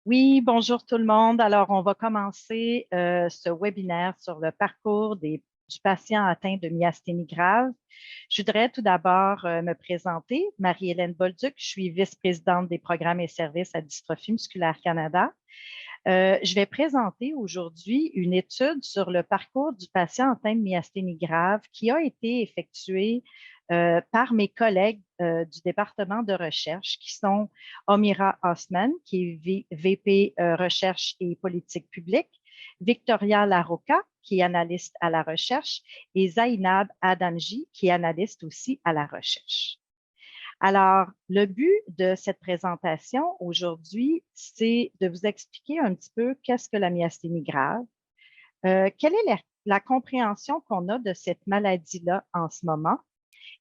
Oui, bonjour tout le monde. Alors, on va commencer ce webinaire sur le parcours du patient atteint de myasthénie grave. Je voudrais tout d'abord me présenter. Marie-Hélène Bolduc, je suis vice-présidente des programmes et services à Dystrophie musculaire Canada. Je vais présenter aujourd'hui une étude sur le parcours du patient atteint de myasthénie grave qui a été effectuée par mes collègues du département de recherche qui sont Omira Osman, qui est VP Recherche et politique publique, Victoria Larocca, qui est analyste à la recherche, et Zainab Adanji, qui est analyste aussi à la recherche. Alors, le but de cette présentation aujourd'hui, c'est de vous expliquer un petit peu qu'est-ce que la myasthénie grave, quelle est la compréhension qu'on a de cette maladie-là en ce moment,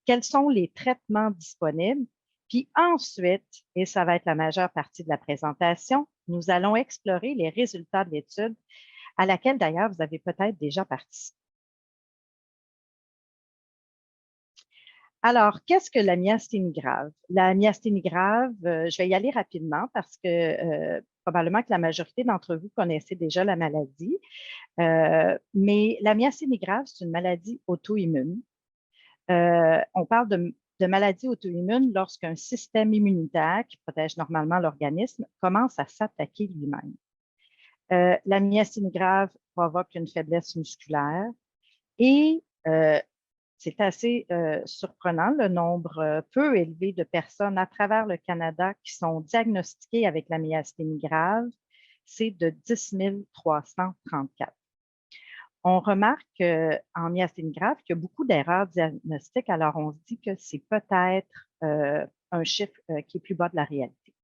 quels sont les traitements disponibles, puis ensuite, et ça va être la majeure partie de la présentation, nous allons explorer les résultats de l'étude à laquelle d'ailleurs vous avez peut-être déjà participé. Alors, qu'est-ce que la myasthénie grave? La myasthénie grave, je vais y aller rapidement parce que probablement que la majorité d'entre vous connaissez déjà la maladie, mais la myasthénie grave, c'est une maladie auto-immune. On parle de maladie auto-immune lorsqu'un système immunitaire qui protège normalement l'organisme commence à s'attaquer lui-même. La myasthénie grave provoque une faiblesse musculaire et c'est assez surprenant le nombre peu élevé de personnes à travers le Canada qui sont diagnostiquées avec la myasthénie grave. C'est de 10 334. On remarque en myasthénie grave qu'il y a beaucoup d'erreurs diagnostiques, alors on se dit que c'est peut-être un chiffre qui est plus bas de la réalité.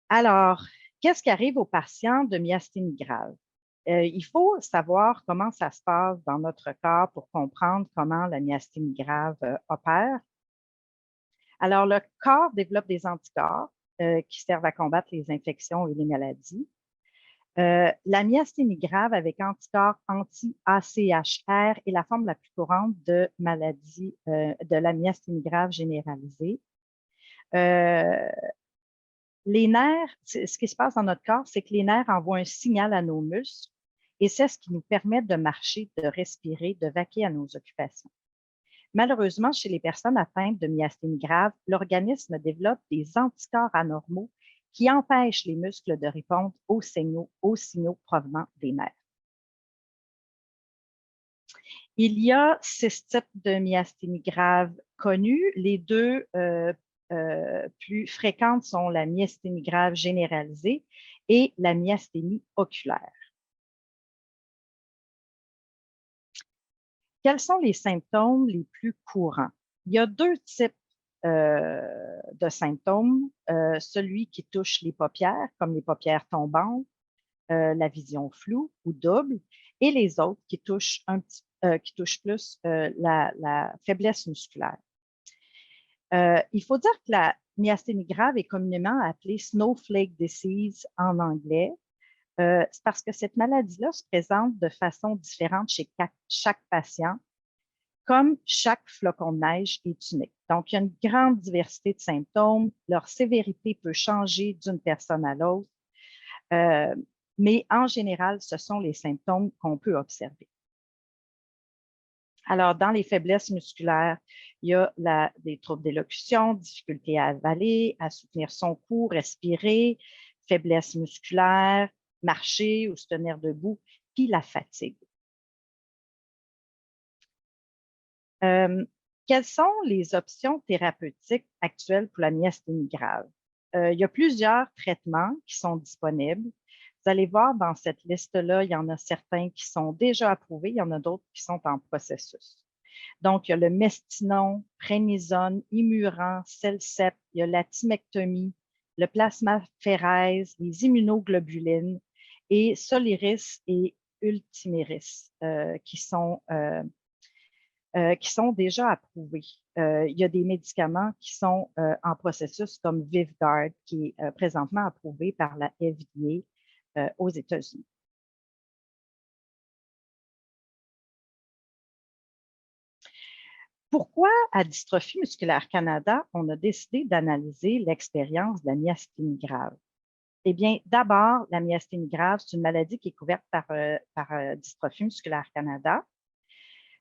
Alors, qu'est-ce qui arrive aux patients de myasthénie grave? Il faut savoir comment ça se passe dans notre corps pour comprendre comment la myasthénie grave opère. Alors, le corps développe des anticorps qui servent à combattre les infections et les maladies. La myasthénie grave avec anticorps anti-AChR est la forme la plus courante de maladie de la myasthénie grave généralisée. Les nerfs, ce qui se passe dans notre corps, c'est que les nerfs envoient un signal à nos muscles et c'est ce qui nous permet de marcher, de respirer, de vaquer à nos occupations. Malheureusement, chez les personnes atteintes de myasthénie grave, l'organisme développe des anticorps anormaux qui empêchent les muscles de répondre aux signaux provenant des nerfs. Il y a 6 types de myasthénie grave connus. Les deux plus fréquentes sont la myasthénie grave généralisée et la myasthénie oculaire. Quels sont les symptômes les plus courants? Il y a 2 types de symptômes. Celui qui touche les paupières, comme les paupières tombantes, la vision floue ou double, et les autres qui touchent plus la faiblesse musculaire. Il faut dire que la myasthénie grave est communément appelée snowflake disease en anglais. C'est parce que cette maladie-là se présente de façon différente chez chaque patient, comme chaque flocon de neige est unique. Donc, il y a une grande diversité de symptômes. Leur sévérité peut changer d'une personne à l'autre. Mais en général, ce sont les symptômes qu'on peut observer. Alors, dans les faiblesses musculaires, il y a des troubles d'élocution, difficulté à avaler, à soutenir son cou, respirer, faiblesse musculaire, marcher ou se tenir debout, puis la fatigue. Quelles sont les options thérapeutiques actuelles pour la myasthénie grave? Il y a plusieurs traitements qui sont disponibles. Vous allez voir dans cette liste-là, il y en a certains qui sont déjà approuvés, il y en a d'autres qui sont en processus. Donc, il y a le Mestinon, Prénisone, Imuran, Cellcept, il y a la thymectomie, le plasmaphérease, les immunoglobulines et Soliris et Ultiméris qui sont déjà approuvés. Il y a des médicaments qui sont en processus comme Vyvgart, qui est présentement approuvé par la FDA aux États-Unis. Pourquoi, à Dystrophie musculaire Canada, on a décidé d'analyser l'expérience de la myasthénie grave? Eh bien, d'abord, la myasthénie grave, c'est une maladie qui est couverte par Dystrophie musculaire Canada.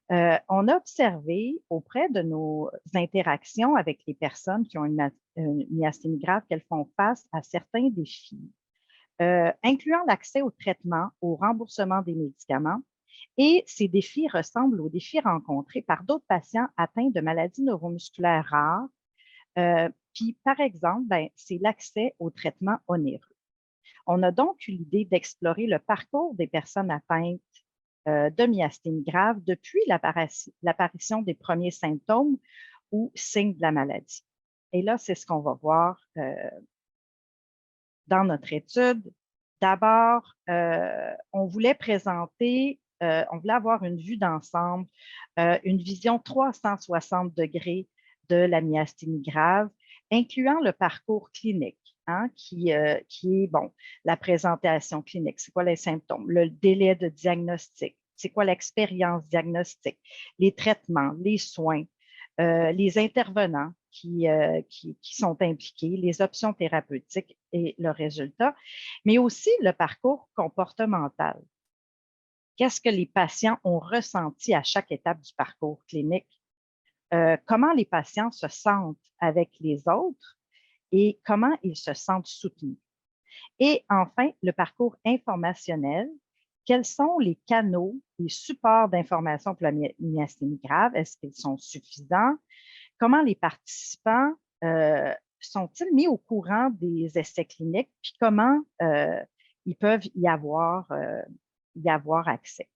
On a observé auprès de nos interactions avec les personnes qui ont une myasthénie grave qu'elles font face à certains défis, incluant l'accès au traitement, au remboursement des médicaments. Et ces défis ressemblent aux défis rencontrés par d'autres patients atteints de maladies neuromusculaires rares. Puis, par exemple, c'est l'accès au traitement onéreux. On a donc eu l'idée d'explorer le parcours des personnes atteintes de myasthénie grave depuis l'apparition des premiers symptômes ou signes de la maladie. Et là, c'est ce qu'on va voir dans notre étude. D'abord, on voulait avoir une vue d'ensemble, une vision 360 degrés de la myasthénie grave, incluant le parcours clinique, hein, qui est, bon, la présentation clinique, c'est quoi les symptômes, le délai de diagnostic, c'est quoi l'expérience diagnostique, les traitements, les soins, les intervenants qui sont impliqués, les options thérapeutiques et le résultat, mais aussi le parcours comportemental. Qu'est-ce que les patients ont ressenti à chaque étape du parcours clinique? Comment les patients se sentent avec les autres et comment ils se sentent soutenus. Et enfin, le parcours informationnel. Quels sont les canaux et supports d'information pour la myasthénie grave? Est-ce qu'ils sont suffisants? Comment les participants sont-ils mis au courant des essais cliniques? Puis comment ils peuvent y avoir accès?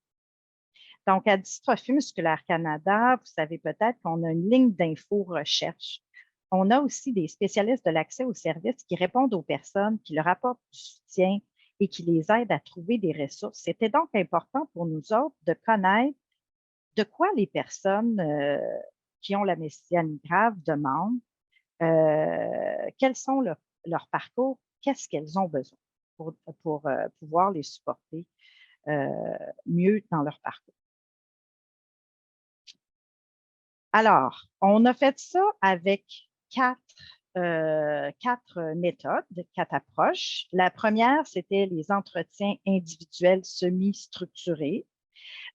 Donc, à Dystrophie musculaire Canada, vous savez peut-être qu'on a une ligne d'info recherche. On a aussi des spécialistes de l'accès aux services qui répondent aux personnes, qui leur apportent du soutien et qui les aident à trouver des ressources. C'était donc important pour nous autres de connaître de quoi les personnes qui ont la myasthénie grave demandent, quels sont leurs parcours, qu'est-ce qu'elles ont besoin pour pouvoir les supporter mieux dans leur parcours. Alors, on a fait ça avec quatre méthodes, quatre approches. La première, c'était les entretiens individuels semi-structurés.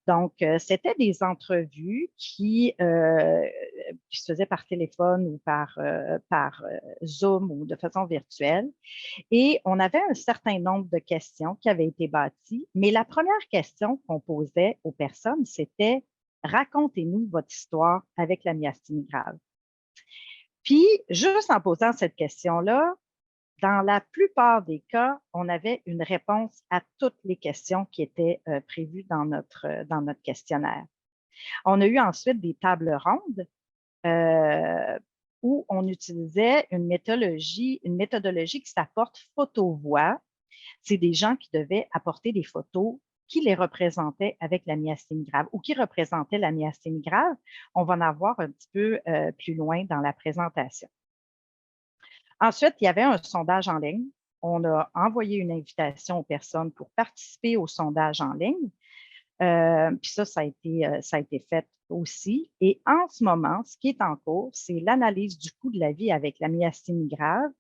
Donc, c'était des entrevues qui se faisaient par téléphone ou par Zoom ou de façon virtuelle. Et on avait un certain nombre de questions qui avaient été bâties, mais la première question qu'on posait aux personnes, c'était racontez-nous votre histoire avec la myasthénie grave. Puis, juste en posant cette question-là, dans la plupart des cas, on avait une réponse à toutes les questions qui étaient prévues dans notre questionnaire. On a eu ensuite des tables rondes où on utilisait une méthodologie qui s'apporte photo-voix. C'est des gens qui devaient apporter des photos qui les représentaient avec la myasthénie grave ou qui représentaient la myasthénie grave. On va en avoir un petit peu plus loin dans la présentation. Ensuite, il y avait un sondage en ligne. On a envoyé une invitation aux personnes pour participer au sondage en ligne. Puis ça a été fait aussi. Et en ce moment, ce qui est en cours, c'est l'analyse du coût de la vie avec la myasthénie grave.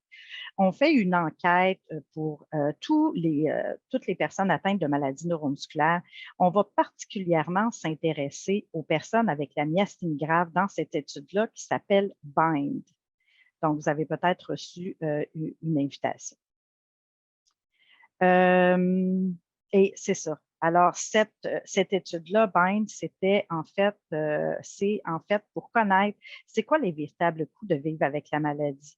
On fait une enquête pour toutes les personnes atteintes de maladies neuromusculaires. On va particulièrement s'intéresser aux personnes avec la myasthénie grave dans cette étude-là qui s'appelle BIND. Donc, vous avez peut-être reçu une invitation. Et c'est ça. Alors, cette étude-là, BIND, c'est en fait pour connaître c'est quoi les véritables coûts de vivre avec la maladie.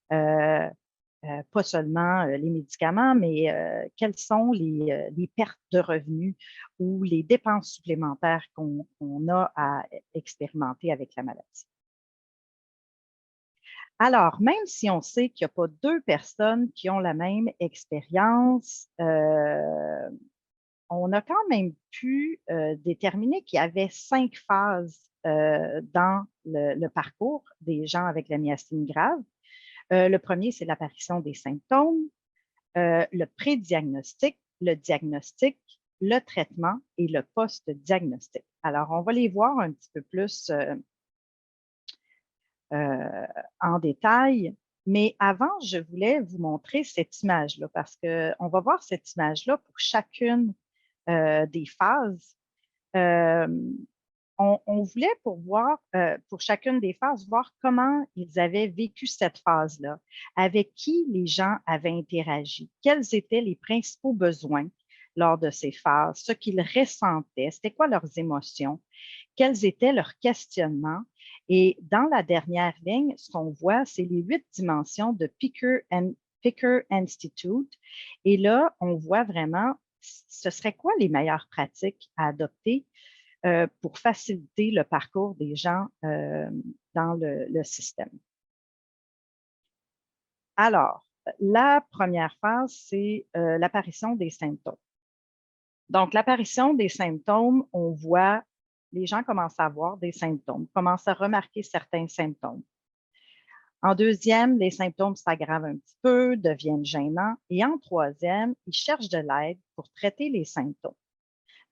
Pas seulement les médicaments, mais quelles sont les pertes de revenus ou les dépenses supplémentaires qu'on a à expérimenter avec la maladie. Alors, même si on sait qu'il n'y a pas deux personnes qui ont la même expérience, on a quand même pu déterminer qu'il y avait 5 phases dans le parcours des gens avec la myasthénie grave. Le premier, c'est l'apparition des symptômes, le pré-diagnostic, le diagnostic, le traitement et le post-diagnostic. Alors, on va les voir un petit peu plus en détail. Mais avant, je voulais vous montrer cette image-là parce qu'on va voir cette image-là pour chacune des phases. Euh, on voulait pour chacune des phases, voir comment ils avaient vécu cette phase-là, avec qui les gens avaient interagi, quels étaient les principaux besoins lors de ces phases, ce qu'ils ressentaient, c'était quoi leurs émotions, quels étaient leurs questionnements. Et dans la dernière ligne, ce qu'on voit, c'est les 8 dimensions de Picker Institute. Et là, on voit vraiment ce serait quoi les meilleures pratiques à adopter pour faciliter le parcours des gens dans le système. Alors, la première phase, c'est l'apparition des symptômes. Donc, l'apparition des symptômes, on voit, les gens commencent à avoir des symptômes, commencent à remarquer certains symptômes. En deuxième, les symptômes s'aggravent un petit peu, deviennent gênants. Et en troisième, ils cherchent de l'aide pour traiter les symptômes.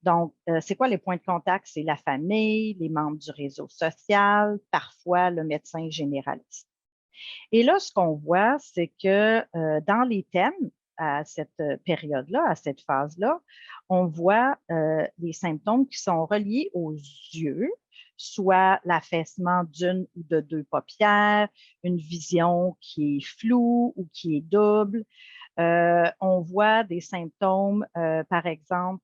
Donc, c'est quoi les points de contact? C'est la famille, les membres du réseau social, parfois le médecin généraliste. Et là, ce qu'on voit, c'est que dans les thèmes, à cette période-là, à cette phase-là, on voit les symptômes qui sont reliés aux yeux, soit l'affaissement d'une ou de deux paupières, une vision qui est floue ou qui est double. On voit des symptômes, par exemple,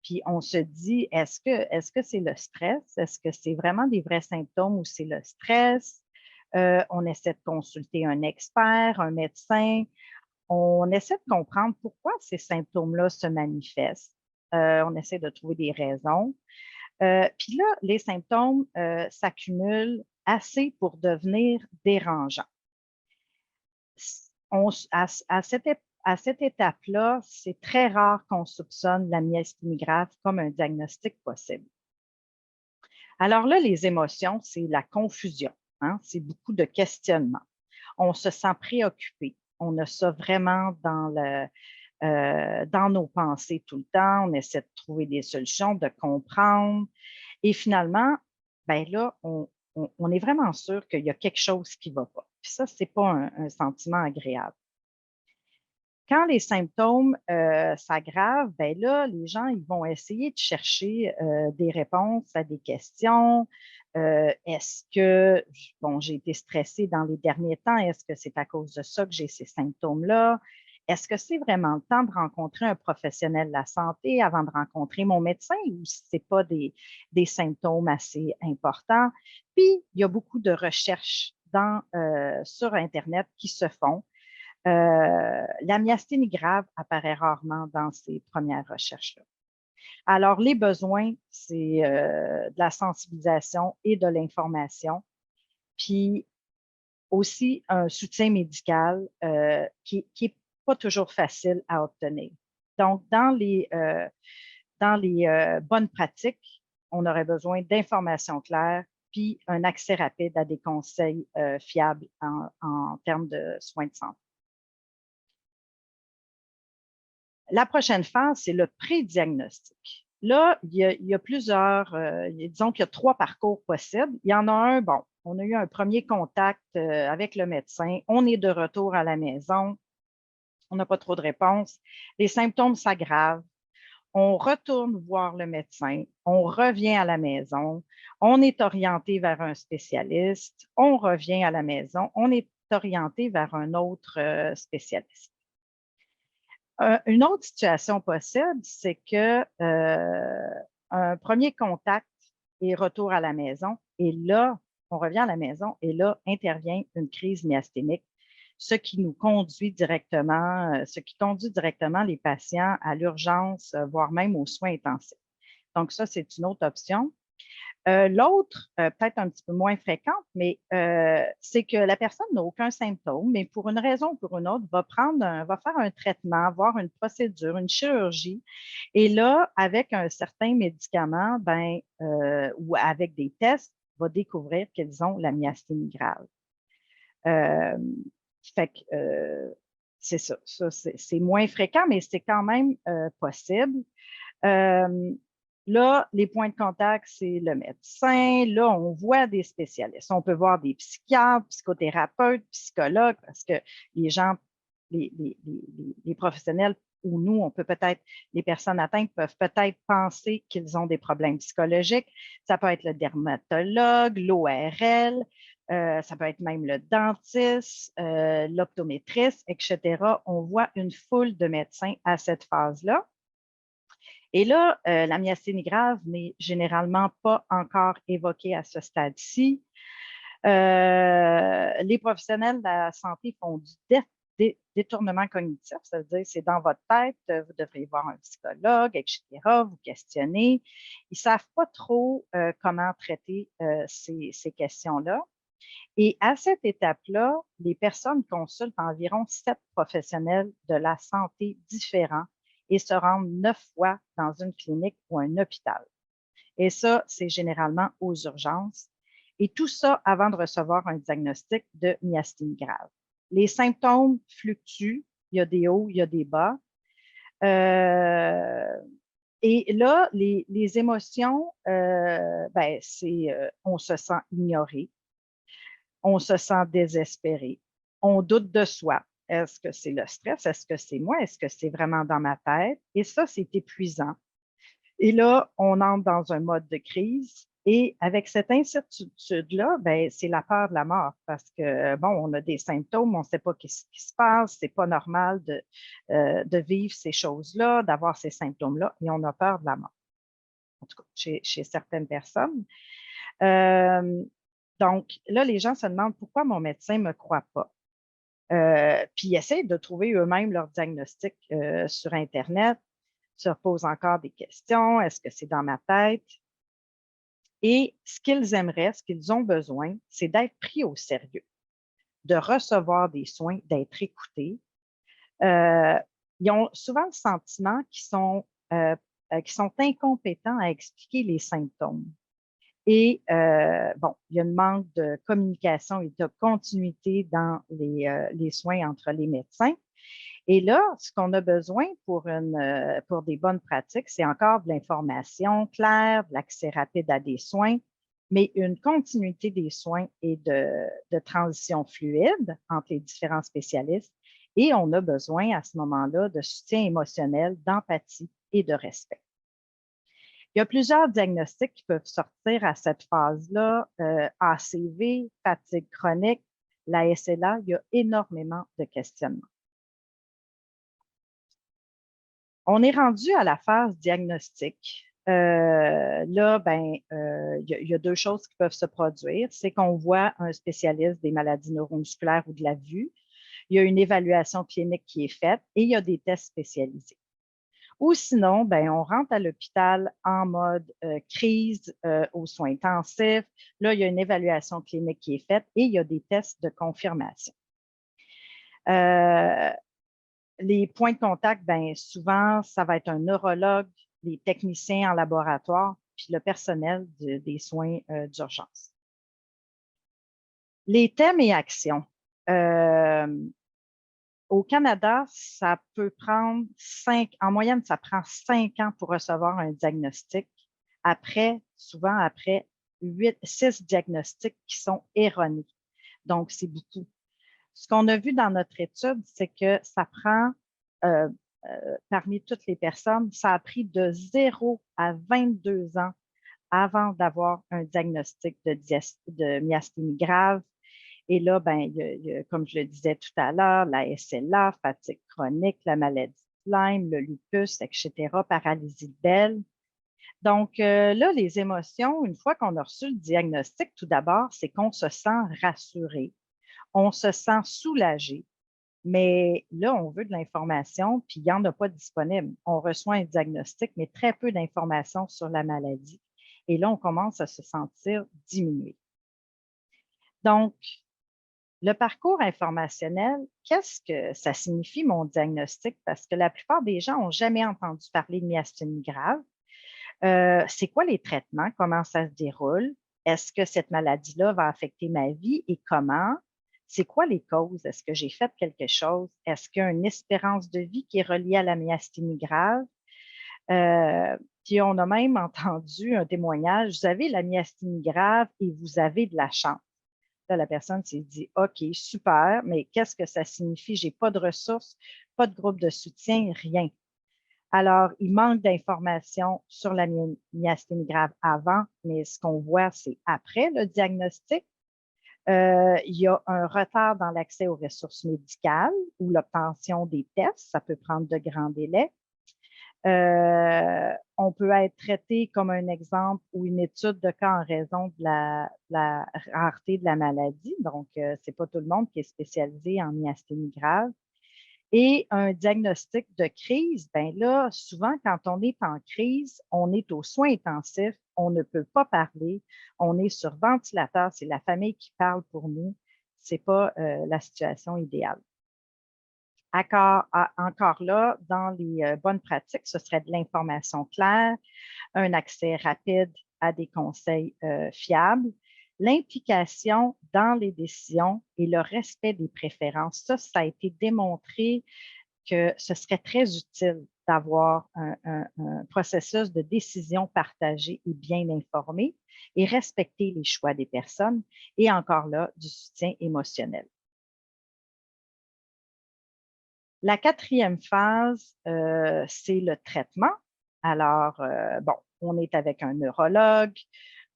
puis on se dit, est-ce que c'est le stress? Est-ce que c'est vraiment des vrais symptômes ou c'est le stress? On essaie de consulter un expert, un médecin. On essaie de comprendre pourquoi ces symptômes-là se manifestent. On essaie de trouver des raisons. Puis là, les symptômes s'accumulent assez pour devenir dérangeants. À cette étape-là, c'est très rare qu'on soupçonne la myasthénie grave comme un diagnostic possible. Alors là, les émotions, c'est la confusion, hein? C'est beaucoup de questionnements. On se sent préoccupé. On a ça vraiment dans nos pensées tout le temps. On essaie de trouver des solutions, de comprendre. Et finalement, ben là, on est vraiment sûr qu'il y a quelque chose qui ne va pas. Puis ça, ce n'est pas un sentiment agréable. Quand les symptômes s'aggravent, ben là, les gens ils vont essayer de chercher des réponses à des questions. Est-ce que, bon, j'ai été stressée dans les derniers temps, est-ce que c'est à cause de ça que j'ai ces symptômes-là? Est-ce que c'est vraiment le temps de rencontrer un professionnel de la santé avant de rencontrer mon médecin ou si ce n'est pas des symptômes assez importants? Puis, il y a beaucoup de recherches sur Internet qui se font. La myasthénie grave apparaît rarement dans ces premières recherches-là. Alors, les besoins, c'est de la sensibilisation et de l'information, puis aussi un soutien médical qui n'est pas toujours facile à obtenir. Donc, dans les bonnes pratiques, on aurait besoin d'informations claires, puis un accès rapide à des conseils fiables en termes de soins de santé. La prochaine phase, c'est le pré-diagnostic. Là, il y a plusieurs, disons qu'il y a 3 parcours possibles. Il y en a un, bon, on a eu un premier contact avec le médecin, on est de retour à la maison, on n'a pas trop de réponses, les symptômes s'aggravent, on retourne voir le médecin, on revient à la maison, on est orienté vers un spécialiste, on revient à la maison, on est orienté vers un autre spécialiste. Une autre situation possible, c'est que un premier contact et retour à la maison, et là, on revient à la maison, et là, intervient une crise myasthénique, ce qui conduit directement les patients à l'urgence, voire même aux soins intensifs. Donc, ça, c'est une autre option. L'autre, peut-être un petit peu moins fréquente, mais c'est que la personne n'a aucun symptôme, mais pour une raison ou pour une autre, va faire un traitement, avoir une procédure, une chirurgie. Et là, avec un certain médicament, ou avec des tests, va découvrir qu'ils ont la myasthénie grave. Fait que c'est ça c'est moins fréquent, mais c'est quand même possible. Là, les points de contact, c'est le médecin. Là, on voit des spécialistes. On peut voir des psychiatres, psychothérapeutes, psychologues, parce que les gens, les professionnels ou nous, on peut peut-être, les personnes atteintes peuvent peut-être penser qu'ils ont des problèmes psychologiques. Ça peut être le dermatologue, l'ORL, ça peut être même le dentiste, l'optométriste, etc. On voit une foule de médecins à cette phase-là. Et là, la myasthénie grave n'est généralement pas encore évoquée à ce stade-ci. Les professionnels de la santé font du détournement cognitif, ça veut dire c'est dans votre tête, vous devriez voir un psychologue, etc., vous questionnez. Ils ne savent pas trop comment traiter ces questions-là. Et à cette étape-là, les personnes consultent environ 7 professionnels de la santé différents et se rendent 9 fois dans une clinique ou un hôpital. Et ça, c'est généralement aux urgences. Et tout ça avant de recevoir un diagnostic de myasthénie grave. Les symptômes fluctuent. Il y a des hauts, il y a des bas. Et là, les émotions, on se sent ignoré, on se sent désespéré, on doute de soi. Est-ce que c'est le stress? Est-ce que c'est moi? Est-ce que c'est vraiment dans ma tête? Et ça, c'est épuisant. Et là, on entre dans un mode de crise. Et avec cette incertitude-là, ben, c'est la peur de la mort parce que, bon, on a des symptômes, on ne sait pas ce qui se passe, c'est pas normal de vivre ces choses-là, d'avoir ces symptômes-là, et on a peur de la mort, en tout cas chez certaines personnes. Euh, donc, là, les gens se demandent pourquoi mon médecin ne me croit pas. Puis ils essaient de trouver eux-mêmes leur diagnostic sur Internet, se posent encore des questions. Est-ce que c'est dans ma tête? Et ce qu'ils aimeraient, ce qu'ils ont besoin, c'est d'être pris au sérieux, de recevoir des soins, d'être écoutés. Ils ont souvent le sentiment qu'ils sont incompétents à expliquer les symptômes. Et bon, il y a un manque de communication et de continuité dans les soins entre les médecins. Et là, ce qu'on a besoin pour des bonnes pratiques, c'est encore de l'information claire, de l'accès rapide à des soins, mais une continuité des soins et de transition fluide entre les différents spécialistes. Et on a besoin à ce moment-là de soutien émotionnel, d'empathie et de respect. Il y a plusieurs diagnostics qui peuvent sortir à cette phase-là, ACV, fatigue chronique, la SLA, il y a énormément de questionnements. On est rendu à la phase diagnostique. Là, ben, il y a deux choses qui peuvent se produire. C'est qu'on voit un spécialiste des maladies neuromusculaires ou de la vue. Il y a une évaluation clinique qui est faite et il y a des tests spécialisés. Ou sinon, ben, on rentre à l'hôpital en mode crise aux soins intensifs. Là, il y a une évaluation clinique qui est faite et il y a des tests de confirmation. Les points de contact, ben, souvent, ça va être un neurologue, les techniciens en laboratoire, puis le personnel des soins d'urgence. Les thèmes et actions. Au Canada, ça peut prendre en moyenne, ça prend 5 ans pour recevoir un diagnostic. Souvent après 6 diagnostics qui sont erronés. Donc, c'est beaucoup. Ce qu'on a vu dans notre étude, c'est que ça prend, parmi toutes les personnes, ça a pris de 0 à 22 ans avant d'avoir un diagnostic de myasthénie grave. Et là, ben, comme je le disais tout à l'heure, la SLA, fatigue chronique, la maladie de Lyme, le lupus, etc., paralysie de Bell. Donc là, les émotions, une fois qu'on a reçu le diagnostic, tout d'abord, c'est qu'on se sent rassuré, on se sent soulagé, mais là, on veut de l'information, puis il n'y en a pas disponible. On reçoit un diagnostic, mais très peu d'informations sur la maladie. Et là, on commence à se sentir diminué. Donc, le parcours informationnel, qu'est-ce que ça signifie, mon diagnostic? Parce que la plupart des gens n'ont jamais entendu parler de myasthénie grave. C'est quoi les traitements? Comment ça se déroule? Est-ce que cette maladie-là va affecter ma vie et comment? C'est quoi les causes? Est-ce que j'ai fait quelque chose? Est-ce qu'il y a une espérance de vie qui est reliée à la myasthénie grave? Puis on a même entendu un témoignage, vous avez la myasthénie grave et vous avez de la chance. Là, la personne s'est dit, OK, super, mais qu'est-ce que ça signifie? J'ai pas de ressources, pas de groupe de soutien, rien. Alors, il manque d'informations sur la myasthénie grave avant, mais ce qu'on voit, c'est après le diagnostic. Il y a un retard dans l'accès aux ressources médicales ou l'obtention des tests. Ça peut prendre de grands délais. On peut être traité comme un exemple ou une étude de cas en raison de la rareté de la maladie. Donc, ce n'est pas tout le monde qui est spécialisé en myasthénie grave. Et un diagnostic de crise, bien là, souvent, quand on est en crise, on est aux soins intensifs, on ne peut pas parler, on est sur ventilateur, c'est la famille qui parle pour nous. Ce n'est pas la situation idéale. Encore là, dans les bonnes pratiques, ce serait de l'information claire, un accès rapide à des conseils fiables, l'implication dans les décisions et le respect des préférences. Ça a été démontré que ce serait très utile d'avoir un processus de décision partagé et bien informé et respecter les choix des personnes et encore là, du soutien émotionnel. La quatrième phase, c'est le traitement. Alors, bon, on est avec un neurologue,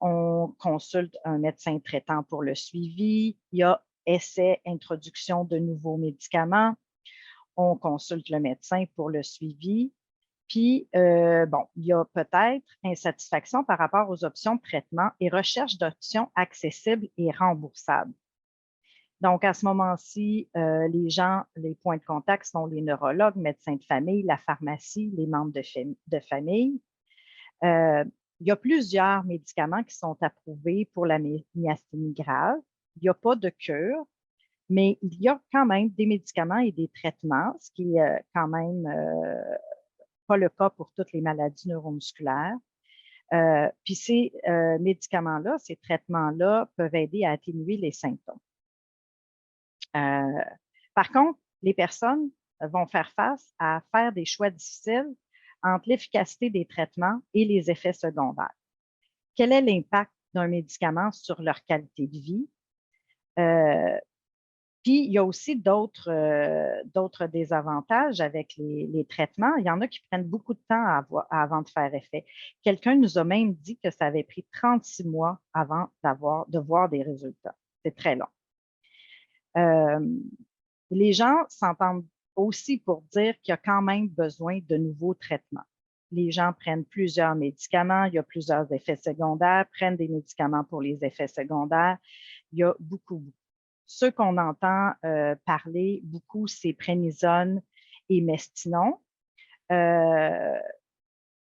on consulte un médecin traitant pour le suivi, il y a essai, introduction de nouveaux médicaments, on consulte le médecin pour le suivi, puis, bon, il y a peut-être insatisfaction par rapport aux options de traitement et recherche d'options accessibles et remboursables. Donc, à ce moment-ci, les points de contact sont les neurologues, médecins de famille, la pharmacie, les membres de famille. Il y a plusieurs médicaments qui sont approuvés pour la myasthénie grave. Il n'y a pas de cure, mais il y a quand même des médicaments et des traitements, ce qui est quand même pas le cas pour toutes les maladies neuromusculaires. Puis ces médicaments-là, ces traitements-là peuvent aider à atténuer les symptômes. Par contre, les personnes vont faire face à faire des choix difficiles entre l'efficacité des traitements et les effets secondaires. Quel est l'impact d'un médicament sur leur qualité de vie? Puis, il y a aussi d'autres désavantages avec les traitements. Il y en a qui prennent beaucoup de temps avant de faire effet. Quelqu'un nous a même dit que ça avait pris 36 mois avant de voir des résultats. C'est très long. Les gens s'entendent aussi pour dire qu'il y a quand même besoin de nouveaux traitements. Les gens prennent plusieurs médicaments, il y a plusieurs effets secondaires, prennent des médicaments pour les effets secondaires. Il y a beaucoup. Ceux qu'on entend parler beaucoup, c'est prénisone et mestinon.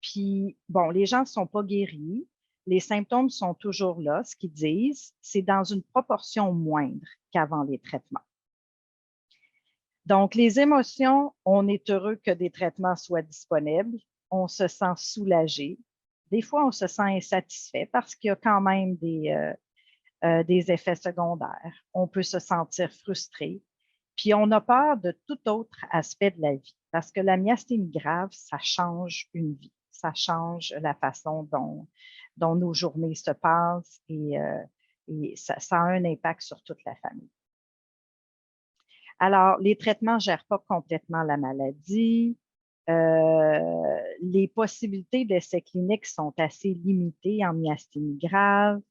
Puis, bon, les gens ne sont pas guéris. Les symptômes sont toujours là. Ce qu'ils disent, c'est dans une proportion moindre qu'avant les traitements. Donc, les émotions, on est heureux que des traitements soient disponibles. On se sent soulagé. Des fois, on se sent insatisfait parce qu'il y a quand même des effets secondaires. On peut se sentir frustré. Puis, on a peur de tout autre aspect de la vie parce que la myasthénie grave, ça change une vie. Ça change la façon dont nos journées se passent et ça a un impact sur toute la famille. Alors, les traitements ne gèrent pas complètement la maladie. Les possibilités d'essais cliniques sont assez limitées en myasthénie grave.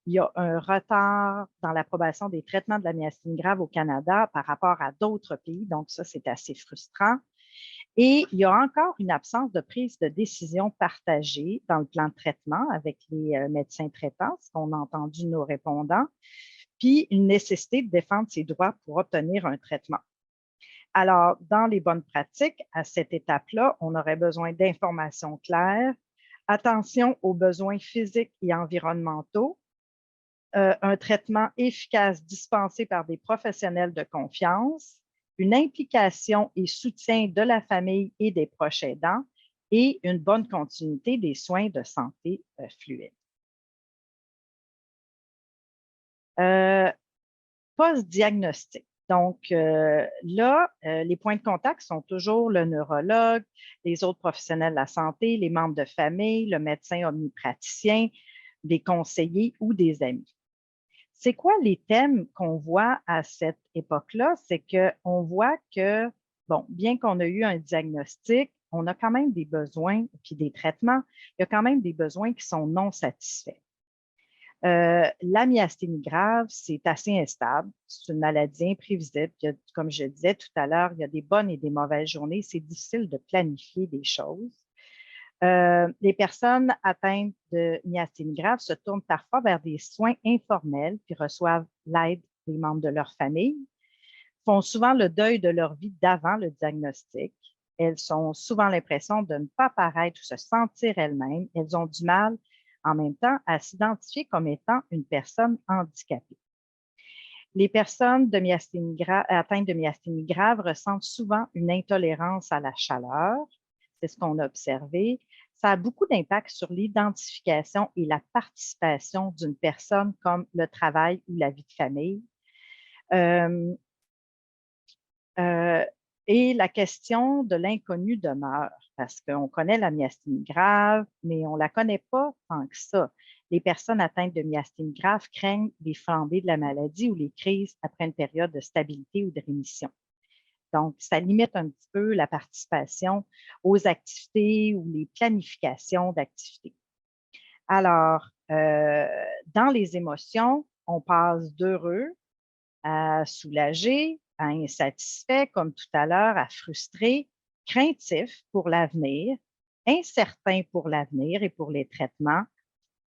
Il y a un retard dans l'approbation des traitements de la myasthénie grave au Canada par rapport à d'autres pays. Donc, ça, c'est assez frustrant. Et il y a encore une absence de prise de décision partagée dans le plan de traitement avec les médecins traitants, ce qu'on a entendu nos répondants, puis une nécessité de défendre ses droits pour obtenir un traitement. Alors, dans les bonnes pratiques, à cette étape-là, on aurait besoin d'informations claires, attention aux besoins physiques et environnementaux, un traitement efficace dispensé par des professionnels de confiance, une implication et soutien de la famille et des proches aidants et une bonne continuité des soins de santé fluides. Post-diagnostic. Donc, là, les points de contact sont toujours le neurologue, les autres professionnels de la santé, les membres de famille, le médecin omnipraticien, des conseillers ou des amis. C'est quoi les thèmes qu'on voit à cette époque-là? C'est qu'on voit que, bon, bien qu'on a eu un diagnostic, on a quand même des besoins, puis des traitements, il y a quand même des besoins qui sont non satisfaits. La myasthénie grave, c'est assez instable. C'est une maladie imprévisible. Comme je disais tout à l'heure, il y a des bonnes et des mauvaises journées. C'est difficile de planifier des choses. Les personnes atteintes de myasthénie grave se tournent parfois vers des soins informels puis reçoivent l'aide des membres de leur famille, font souvent le deuil de leur vie d'avant le diagnostic. Elles ont souvent l'impression de ne pas paraître ou se sentir elles-mêmes. Elles ont du mal en même temps à s'identifier comme étant une personne handicapée. Les personnes atteintes de myasthénie grave ressentent souvent une intolérance à la chaleur. C'est ce qu'on a observé. Ça a beaucoup d'impact sur l'identification et la participation d'une personne comme le travail ou la vie de famille. Euh, euh, et la question de l'inconnu demeure, parce qu'on connaît la myasthénie grave, mais on ne la connaît pas tant que ça. Les personnes atteintes de myasthénie grave craignent les flambées de la maladie ou les crises après une période de stabilité ou de rémission. Donc, ça limite un petit peu la participation aux activités ou les planifications d'activités. Alors, dans les émotions, on passe d'heureux à soulagé, à insatisfait, comme tout à l'heure, à frustré, craintif pour l'avenir, incertain pour l'avenir et pour les traitements.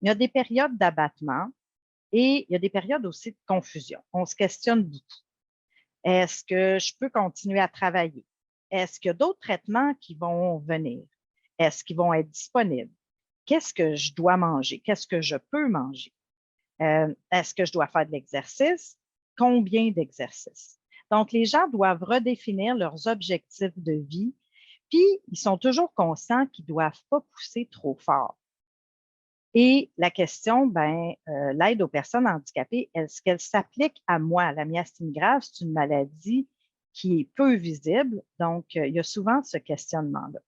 Il y a des périodes d'abattement et il y a des périodes aussi de confusion. On se questionne beaucoup. Est-ce que je peux continuer à travailler? Est-ce qu'il y a d'autres traitements qui vont venir? Est-ce qu'ils vont être disponibles? Qu'est-ce que je dois manger? Qu'est-ce que je peux manger? Est-ce que je dois faire de l'exercice? Combien d'exercices? Donc, les gens doivent redéfinir leurs objectifs de vie, puis ils sont toujours conscients qu'ils ne doivent pas pousser trop fort. Et la question, l'aide aux personnes handicapées, est-ce qu'elle s'applique à moi? La myasthénie grave, c'est une maladie qui est peu visible, donc il y a souvent ce questionnement-là.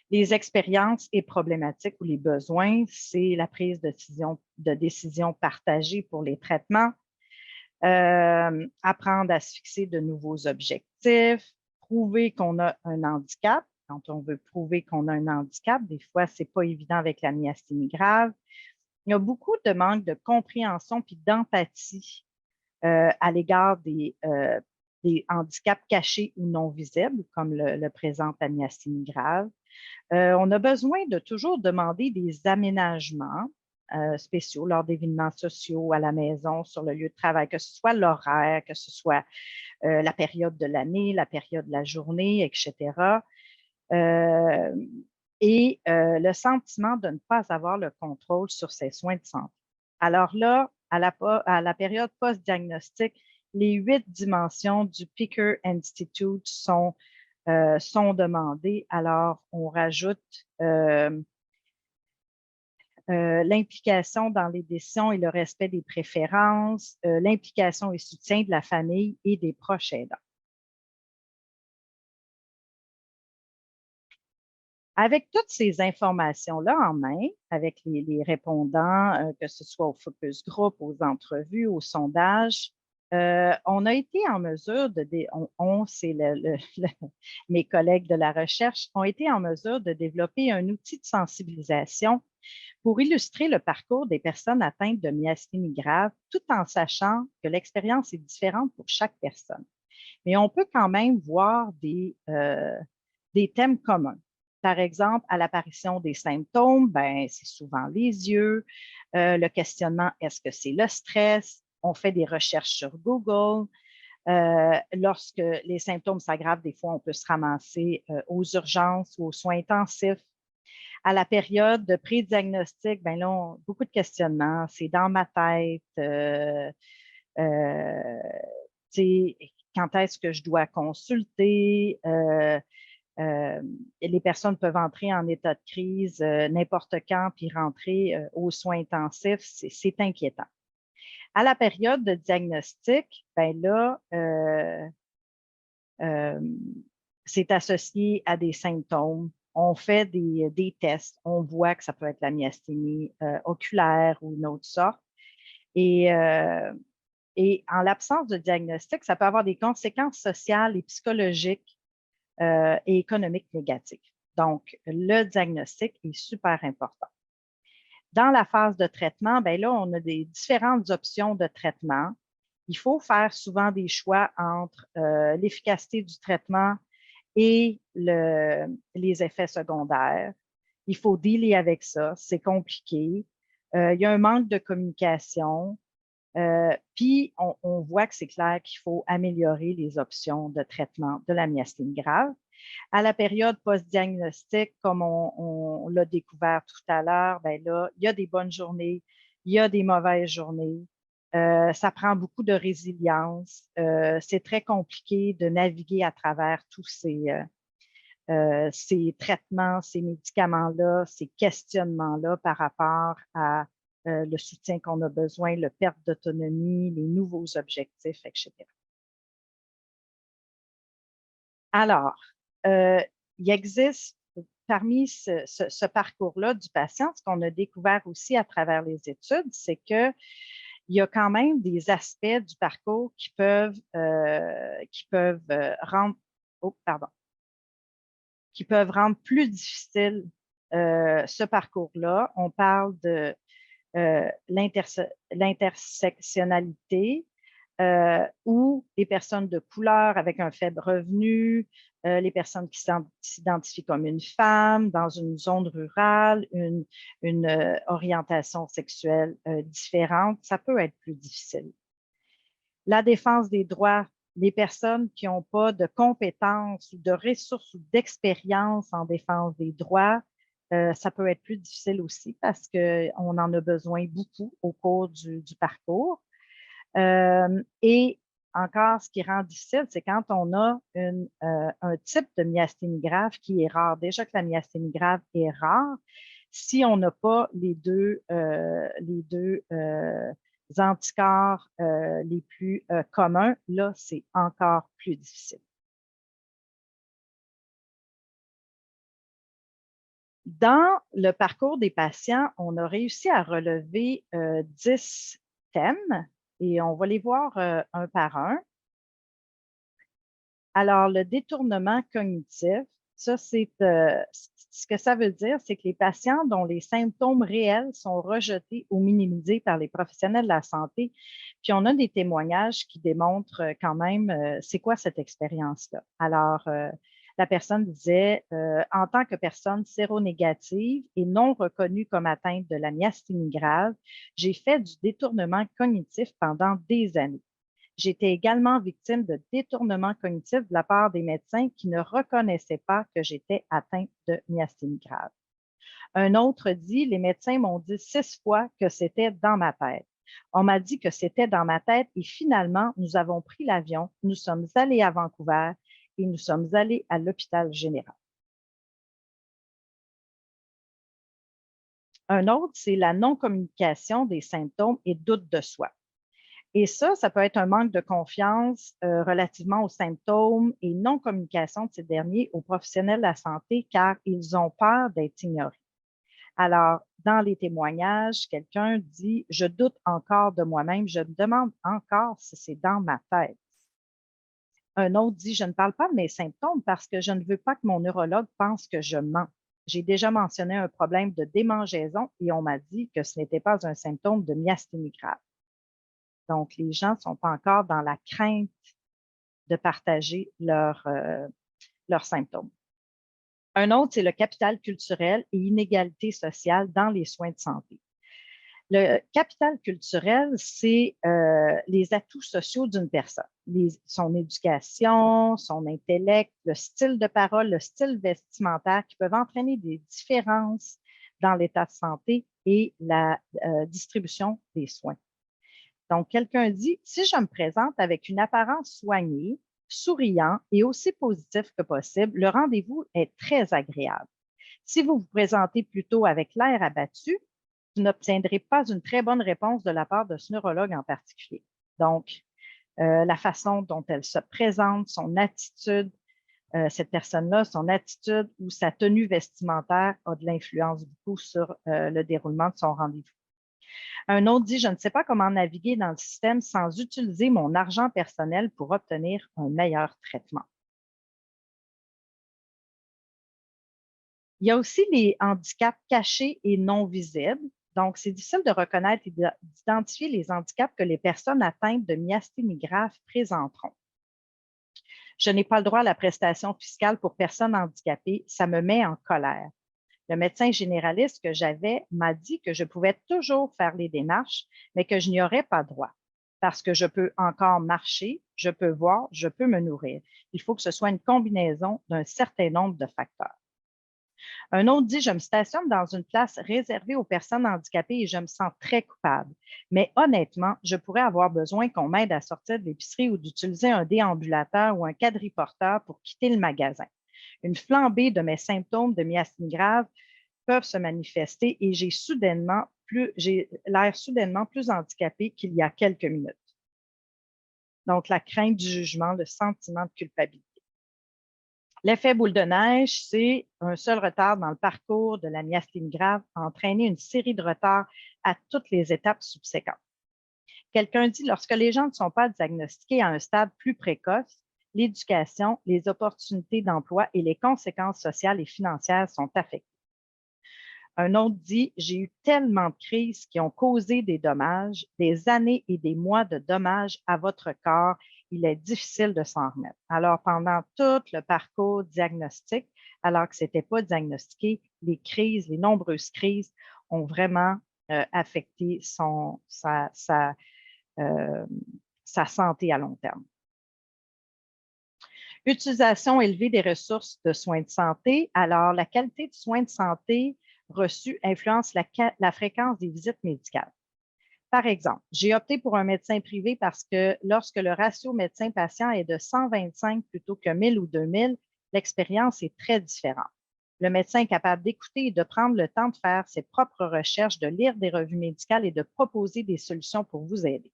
Les expériences et problématiques ou les besoins, c'est la prise de décision partagée pour les traitements, apprendre à se fixer de nouveaux objectifs, prouver qu'on a un handicap. Quand on veut prouver qu'on a un handicap, des fois, ce n'est pas évident avec la myasthénie grave. Il y a beaucoup de manque de compréhension puis d'empathie à l'égard des handicaps cachés ou non visibles, comme le présente la myasthénie grave. On a besoin de toujours demander des aménagements spéciaux lors d'événements sociaux à la maison, sur le lieu de travail, que ce soit l'horaire, que ce soit la période de l'année, la période de la journée, etc. Le sentiment de ne pas avoir le contrôle sur ses soins de santé. Alors là, à la période post-diagnostic, les 8 dimensions du Picker Institute sont demandées. Alors, on rajoute l'implication dans les décisions et le respect des préférences, l'implication et soutien de la famille et des proches aidants. Avec toutes ces informations-là en main, avec les répondants, que ce soit au focus group, aux entrevues, aux sondages, on a été en mesure c'est mes collègues de la recherche, ont été en mesure de développer un outil de sensibilisation pour illustrer le parcours des personnes atteintes de myasthénie grave, tout en sachant que l'expérience est différente pour chaque personne. Mais on peut quand même voir des thèmes communs. Par exemple, à l'apparition des symptômes, c'est souvent les yeux, le questionnement, est-ce que c'est le stress? On fait des recherches sur Google. Lorsque les symptômes s'aggravent, des fois, on peut se ramasser aux urgences ou aux soins intensifs. À la période de pré-diagnostic, beaucoup de questionnements. C'est dans ma tête. Euh, quand est-ce que je dois consulter? Les personnes peuvent entrer en état de crise n'importe quand, puis rentrer aux soins intensifs. C'est inquiétant. À la période de diagnostic, ben là, c'est associé à des symptômes. On fait des tests, on voit que ça peut être la myasthénie oculaire ou une autre sorte. Et en l'absence de diagnostic, ça peut avoir des conséquences sociales et psychologiques et économiques négatives. Donc, le diagnostic est super important. Dans la phase de traitement, ben là, on a des différentes options de traitement. Il faut faire souvent des choix entre l'efficacité du traitement et les effets secondaires. Il faut dealer avec ça, c'est compliqué. Il y a un manque de communication. Puis, on voit que c'est clair qu'il faut améliorer les options de traitement de la myasthénie grave. À la période post-diagnostic, comme on l'a découvert tout à l'heure, ben là, il y a des bonnes journées, il y a des mauvaises journées. Ça prend beaucoup de résilience. C'est très compliqué de naviguer à travers tous ces traitements, ces médicaments-là, ces questionnements-là par rapport à le soutien qu'on a besoin, le perte d'autonomie, les nouveaux objectifs, etc. Alors, il existe parmi ce parcours-là du patient, ce qu'on a découvert aussi à travers les études, c'est qu'il y a quand même des aspects du parcours qui peuvent rendre, oh, pardon, qui peuvent rendre plus difficile ce parcours-là. On parle de l'intersectionnalité, où les personnes de couleur avec un faible revenu, les personnes qui s'identifient comme une femme dans une zone rurale, une orientation sexuelle différente, ça peut être plus difficile. La défense des droits, les personnes qui n'ont pas de compétences ou de ressources ou d'expérience en défense des droits, ça peut être plus difficile aussi parce qu'on en a besoin beaucoup au cours du parcours. Et encore, ce qui rend difficile, c'est quand on a un type de myasthénie grave qui est rare. Déjà que la myasthénie grave est rare, si on n'a pas les deux anticorps les plus communs, là, c'est encore plus difficile. Dans le parcours des patients, on a réussi à relever 10 thèmes et on va les voir un par un. Alors, le détournement cognitif, ça, c'est ce que ça veut dire, c'est que les patients dont les symptômes réels sont rejetés ou minimisés par les professionnels de la santé. Puis, on a des témoignages qui démontrent quand même c'est quoi cette expérience-là. Alors, la personne disait, en tant que personne séronégative et non reconnue comme atteinte de la myasthénie grave, j'ai fait du détournement cognitif pendant des années. J'étais également victime de détournement cognitif de la part des médecins qui ne reconnaissaient pas que j'étais atteinte de myasthénie grave. Un autre dit, les médecins m'ont dit 6 fois que c'était dans ma tête. On m'a dit que c'était dans ma tête et finalement, nous avons pris l'avion, nous sommes allés à Vancouver et nous sommes allés à l'hôpital général. Un autre, c'est la non-communication des symptômes et doute de soi. Et ça peut être un manque de confiance relativement aux symptômes et non-communication de ces derniers aux professionnels de la santé car ils ont peur d'être ignorés. Alors, dans les témoignages, quelqu'un dit « Je doute encore de moi-même, je me demande encore si c'est dans ma tête. » Un autre dit « Je ne parle pas de mes symptômes parce que je ne veux pas que mon neurologue pense que je mens. J'ai déjà mentionné un problème de démangeaison et on m'a dit que ce n'était pas un symptôme de myasthénie grave. » Donc, les gens ne sont pas encore dans la crainte de partager leurs symptômes. Un autre, c'est le capital culturel et inégalité sociale dans les soins de santé. Le capital culturel, c'est les atouts sociaux d'une personne, son éducation, son intellect, le style de parole, le style vestimentaire qui peuvent entraîner des différences dans l'état de santé et la distribution des soins. Donc, quelqu'un dit, si je me présente avec une apparence soignée, souriant et aussi positif que possible, le rendez-vous est très agréable. Si vous vous présentez plutôt avec l'air abattu, vous n'obtiendrez pas une très bonne réponse de la part de ce neurologue en particulier. Donc, la façon dont elle se présente, son attitude, cette personne-là, son attitude ou sa tenue vestimentaire a de l'influence beaucoup sur le déroulement de son rendez-vous. Un autre dit, je ne sais pas comment naviguer dans le système sans utiliser mon argent personnel pour obtenir un meilleur traitement. Il y a aussi les handicaps cachés et non visibles. Donc, c'est difficile de reconnaître et d'identifier les handicaps que les personnes atteintes de myasthénie grave présenteront. Je n'ai pas le droit à la prestation fiscale pour personnes handicapées. Ça me met en colère. Le médecin généraliste que j'avais m'a dit que je pouvais toujours faire les démarches, mais que je n'y aurais pas droit parce que je peux encore marcher, je peux voir, je peux me nourrir. Il faut que ce soit une combinaison d'un certain nombre de facteurs. Un autre dit, je me stationne dans une place réservée aux personnes handicapées et je me sens très coupable. Mais honnêtement, je pourrais avoir besoin qu'on m'aide à sortir de l'épicerie ou d'utiliser un déambulateur ou un quadriporteur pour quitter le magasin. Une flambée de mes symptômes de myasthénie grave peuvent se manifester et j'ai l'air soudainement plus handicapé qu'il y a quelques minutes. Donc, la crainte du jugement, le sentiment de culpabilité. L'effet boule de neige, c'est un seul retard dans le parcours de la myasthénie grave a entraîné une série de retards à toutes les étapes subséquentes. Quelqu'un dit, lorsque les gens ne sont pas diagnostiqués à un stade plus précoce, l'éducation, les opportunités d'emploi et les conséquences sociales et financières sont affectées. Un autre dit, j'ai eu tellement de crises qui ont causé des dommages, des années et des mois de dommages à votre corps, il est difficile de s'en remettre. Alors, pendant tout le parcours diagnostique, alors que ce n'était pas diagnostiqué, les crises, les nombreuses crises ont vraiment affecté sa santé à long terme. Utilisation élevée des ressources de soins de santé. Alors, la qualité de soins de santé reçus influence la fréquence des visites médicales. Par exemple, j'ai opté pour un médecin privé parce que lorsque le ratio médecin-patient est de 125 plutôt que 1000 ou 2000, l'expérience est très différente. Le médecin est capable d'écouter et de prendre le temps de faire ses propres recherches, de lire des revues médicales et de proposer des solutions pour vous aider.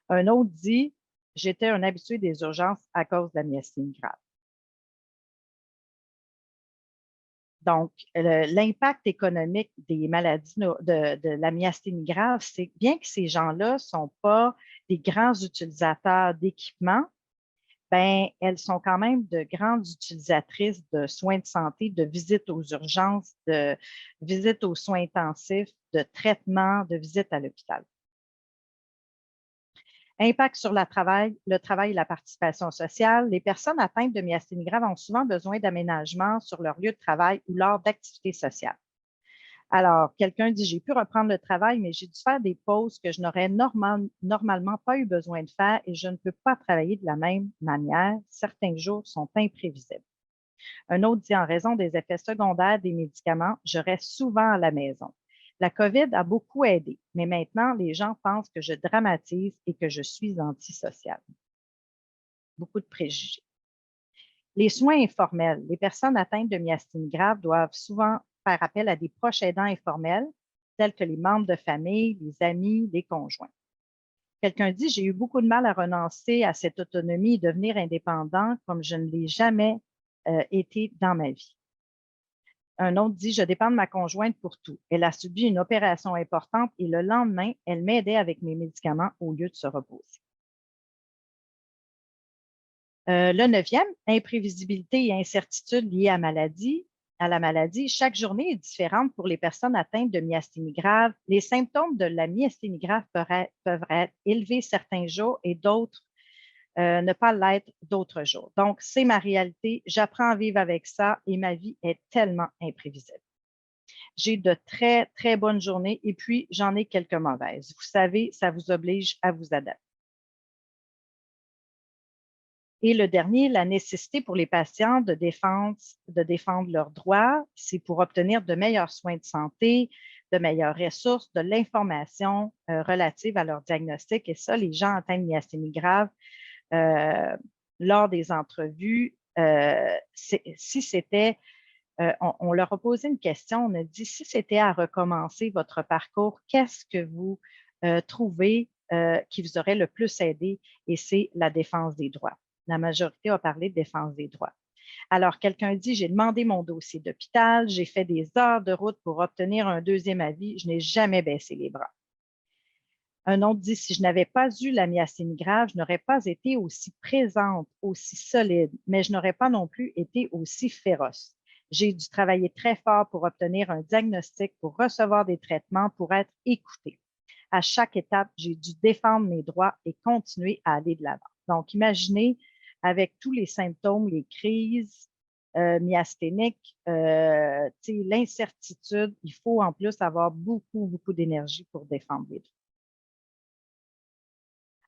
Un autre dit, j'étais un habitué des urgences à cause de la myasthénie grave. Donc, l'impact économique des maladies de la myasthénie grave, c'est bien que ces gens-là ne sont pas des grands utilisateurs d'équipements, ben, elles sont quand même de grandes utilisatrices de soins de santé, de visites aux urgences, de visites aux soins intensifs, de traitements, de visites à l'hôpital. Impact sur le travail et la participation sociale. Les personnes atteintes de myasthénie grave ont souvent besoin d'aménagements sur leur lieu de travail ou lors d'activités sociales. Alors, quelqu'un dit, j'ai pu reprendre le travail, mais j'ai dû faire des pauses que je n'aurais normalement pas eu besoin de faire et je ne peux pas travailler de la même manière. Certains jours sont imprévisibles. Un autre dit, en raison des effets secondaires des médicaments, je reste souvent à la maison. La COVID a beaucoup aidé, mais maintenant, les gens pensent que je dramatise et que je suis antisociale. Beaucoup de préjugés. Les soins informels. Les personnes atteintes de myasthénie grave doivent souvent faire appel à des proches aidants informels, tels que les membres de famille, les amis, les conjoints. Quelqu'un dit, j'ai eu beaucoup de mal à renoncer à cette autonomie et devenir indépendant comme je ne l'ai jamais été dans ma vie. Un autre dit, je dépends de ma conjointe pour tout. Elle a subi une opération importante et le lendemain, elle m'aidait avec mes médicaments au lieu de se reposer. Le 9e, imprévisibilité et incertitude liées à la maladie. Chaque journée est différente pour les personnes atteintes de myasthénie grave. Les symptômes de la myasthénie grave peuvent être élevés certains jours et d'autres ne pas l'être d'autres jours. Donc, c'est ma réalité. J'apprends à vivre avec ça et ma vie est tellement imprévisible. J'ai de très, très bonnes journées et puis j'en ai quelques mauvaises. Vous savez, ça vous oblige à vous adapter. Et le dernier, la nécessité pour les patients de défendre leurs droits, c'est pour obtenir de meilleurs soins de santé, de meilleures ressources, de l'information relative à leur diagnostic. Et ça, les gens atteints de myasthénie grave, lors des entrevues, si c'était on leur a posé une question. On a dit, si c'était à recommencer votre parcours, qu'est-ce que vous trouvez qui vous aurait le plus aidé? Et c'est la défense des droits. La majorité a parlé de défense des droits. Alors, quelqu'un dit, j'ai demandé mon dossier d'hôpital, j'ai fait des heures de route pour obtenir un deuxième avis, je n'ai jamais baissé les bras. Un autre dit, si je n'avais pas eu la myasthénie grave, je n'aurais pas été aussi présente, aussi solide, mais je n'aurais pas non plus été aussi féroce. J'ai dû travailler très fort pour obtenir un diagnostic, pour recevoir des traitements, pour être écoutée. À chaque étape, j'ai dû défendre mes droits et continuer à aller de l'avant. Donc, imaginez, avec tous les symptômes, les crises myasthéniques, l'incertitude, il faut en plus avoir beaucoup, beaucoup d'énergie pour défendre les droits.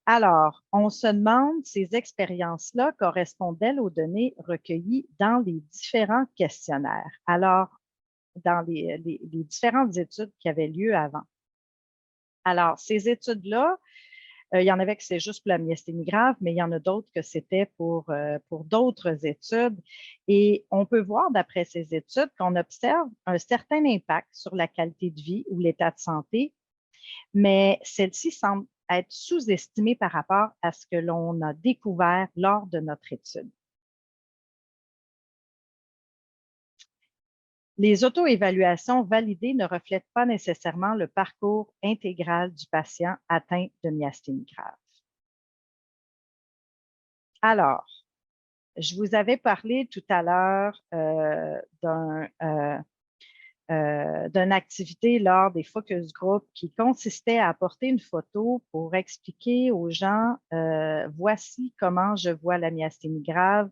Alors, on se demande, ces expériences-là correspondent-elles aux données recueillies dans les différents questionnaires? Alors, dans les différentes études qui avaient lieu avant. Alors, ces études-là, il y en avait que c'est juste pour la myasthénie grave, mais il y en a d'autres que c'était pour d'autres études. Et on peut voir, d'après ces études, qu'on observe un certain impact sur la qualité de vie ou l'état de santé, mais celle-ci semble être sous-estimée par rapport à ce que l'on a découvert lors de notre étude. Les auto-évaluations validées ne reflètent pas nécessairement le parcours intégral du patient atteint de myasthénie grave. Alors, je vous avais parlé tout à l'heure d'une activité lors des focus group qui consistait à apporter une photo pour expliquer aux gens voici comment je vois la myasthénie grave,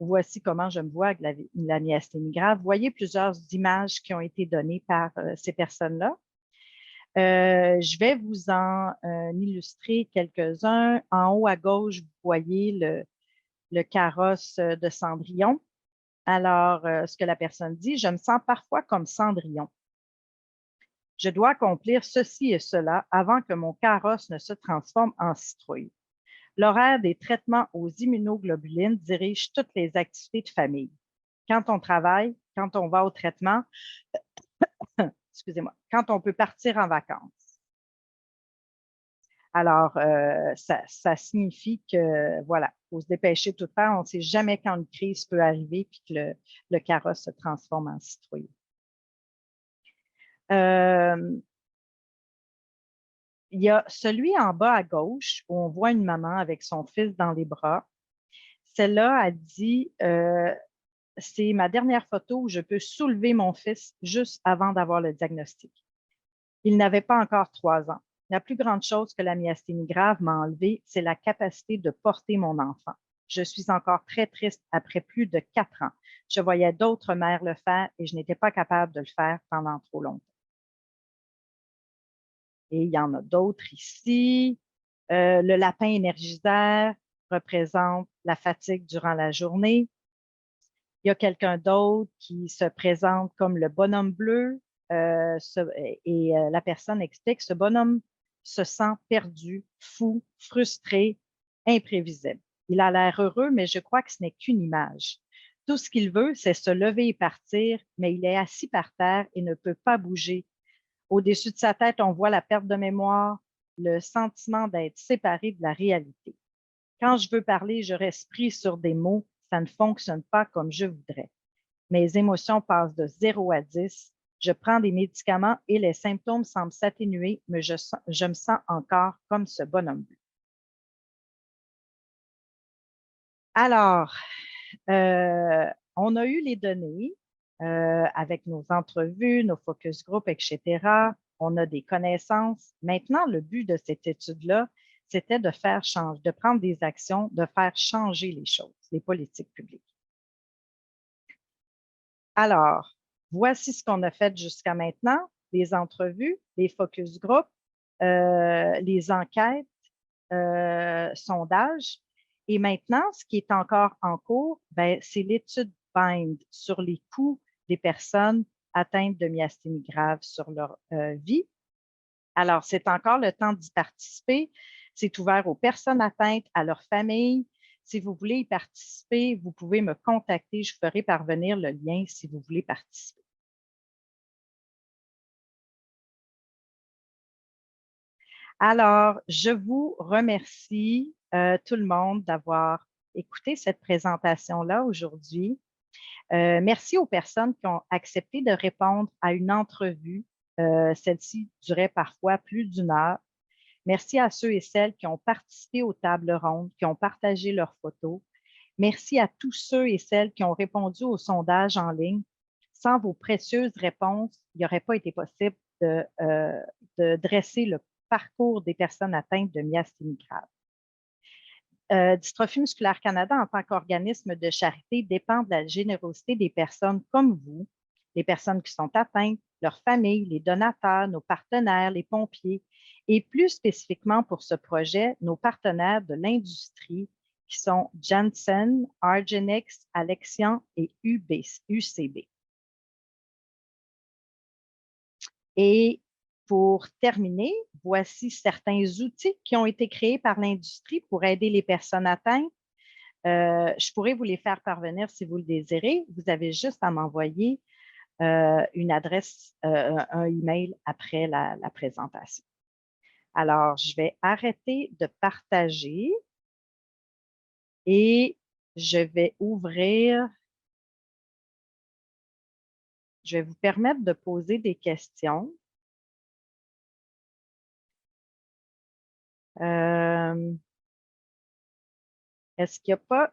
voici comment je me vois avec la myasthénie grave. Vous voyez plusieurs images qui ont été données par ces personnes-là. Je vais vous en illustrer quelques-uns. En haut à gauche, vous voyez le carrosse de Cendrillon. Alors, ce que la personne dit, je me sens parfois comme Cendrillon. Je dois accomplir ceci et cela avant que mon carrosse ne se transforme en citrouille. L'horaire des traitements aux immunoglobulines dirige toutes les activités de famille. Quand on travaille, quand on va au traitement, excusez-moi, quand on peut partir en vacances. Alors, ça signifie que, voilà, il faut se dépêcher de tout faire. On ne sait jamais quand une crise peut arriver puis que le carrosse se transforme en citrouille. Il y a celui en bas à gauche où on voit une maman avec son fils dans les bras. Celle-là a dit c'est ma dernière photo où je peux soulever mon fils juste avant d'avoir le diagnostic. Il n'avait pas encore 3 ans. La plus grande chose que la myasthénie grave m'a enlevée, c'est la capacité de porter mon enfant. Je suis encore très triste après plus de 4 ans. Je voyais d'autres mères le faire et je n'étais pas capable de le faire pendant trop longtemps. Et il y en a d'autres ici. Le lapin énergisaire représente la fatigue durant la journée. Il y a quelqu'un d'autre qui se présente comme le bonhomme bleu et la personne explique, ce bonhomme se sent perdu, fou, frustré, imprévisible. Il a l'air heureux, mais je crois que ce n'est qu'une image. Tout ce qu'il veut, c'est se lever et partir, mais il est assis par terre et ne peut pas bouger. Au-dessus de sa tête, on voit la perte de mémoire, le sentiment d'être séparé de la réalité. Quand je veux parler, je reste pris sur des mots, ça ne fonctionne pas comme je voudrais. Mes émotions passent de 0 à 10. Je prends des médicaments et les symptômes semblent s'atténuer, mais je me sens encore comme ce bonhomme bleu. Alors, on a eu les données avec nos entrevues, nos focus group, etc. On a des connaissances. Maintenant, le but de cette étude-là, c'était de faire changer, de prendre des actions, de faire changer les choses, les politiques publiques. Alors, voici ce qu'on a fait jusqu'à maintenant, les entrevues, les focus group, les enquêtes, sondages. Et maintenant, ce qui est encore en cours, c'est l'étude BIND sur les coûts des personnes atteintes de myasthénie grave sur leur vie. Alors, c'est encore le temps d'y participer. C'est ouvert aux personnes atteintes, à leurs familles. Si vous voulez y participer, vous pouvez me contacter. Je ferai parvenir le lien si vous voulez participer. Alors, je vous remercie tout le monde d'avoir écouté cette présentation-là aujourd'hui. Merci aux personnes qui ont accepté de répondre à une entrevue. Celle-ci durait parfois plus d'une heure. Merci à ceux et celles qui ont participé aux tables rondes, qui ont partagé leurs photos. Merci à tous ceux et celles qui ont répondu au sondage en ligne. Sans vos précieuses réponses, il n'aurait pas été possible de dresser le parcours des personnes atteintes de myasthénie grave. Dystrophie musculaire Canada, en tant qu'organisme de charité, dépend de la générosité des personnes comme vous, les personnes qui sont atteintes, leurs familles, les donateurs, nos partenaires, les pompiers, et plus spécifiquement pour ce projet, nos partenaires de l'industrie qui sont Janssen, Argenx, Alexion et UCB. Et pour terminer, voici certains outils qui ont été créés par l'industrie pour aider les personnes atteintes. Je pourrais vous les faire parvenir si vous le désirez. Vous avez juste à m'envoyer une adresse, un email après la présentation. Alors, je vais arrêter de partager et je vais ouvrir. Je vais vous permettre de poser des questions. Est-ce qu'il n'y a pas...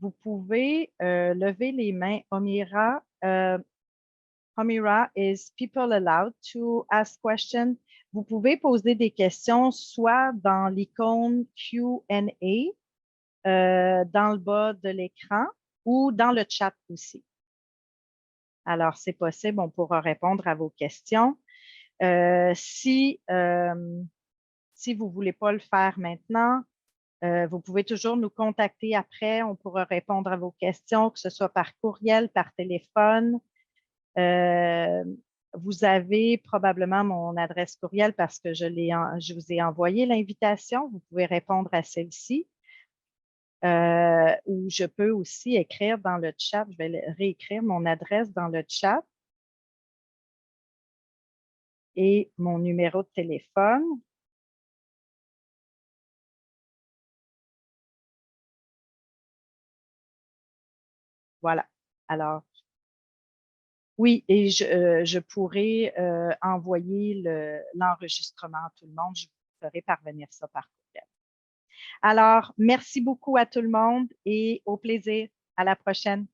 vous pouvez lever les mains. Omira, is people allowed to ask questions? Vous pouvez poser des questions soit dans l'icône Q&A dans le bas de l'écran ou dans le chat aussi. Alors, c'est possible, on pourra répondre à vos questions. Si vous ne voulez pas le faire maintenant, vous pouvez toujours nous contacter après. On pourra répondre à vos questions, que ce soit par courriel, par téléphone. Vous avez probablement mon adresse courriel parce que je vous ai envoyé l'invitation. Vous pouvez répondre à celle-ci. Ou je peux aussi écrire dans le chat. Je vais réécrire mon adresse dans le chat et mon numéro de téléphone. Voilà. Alors, oui, et je pourrais envoyer l'enregistrement à tout le monde. Je vous ferai parvenir ça par courriel. Alors, merci beaucoup à tout le monde et au plaisir. À la prochaine.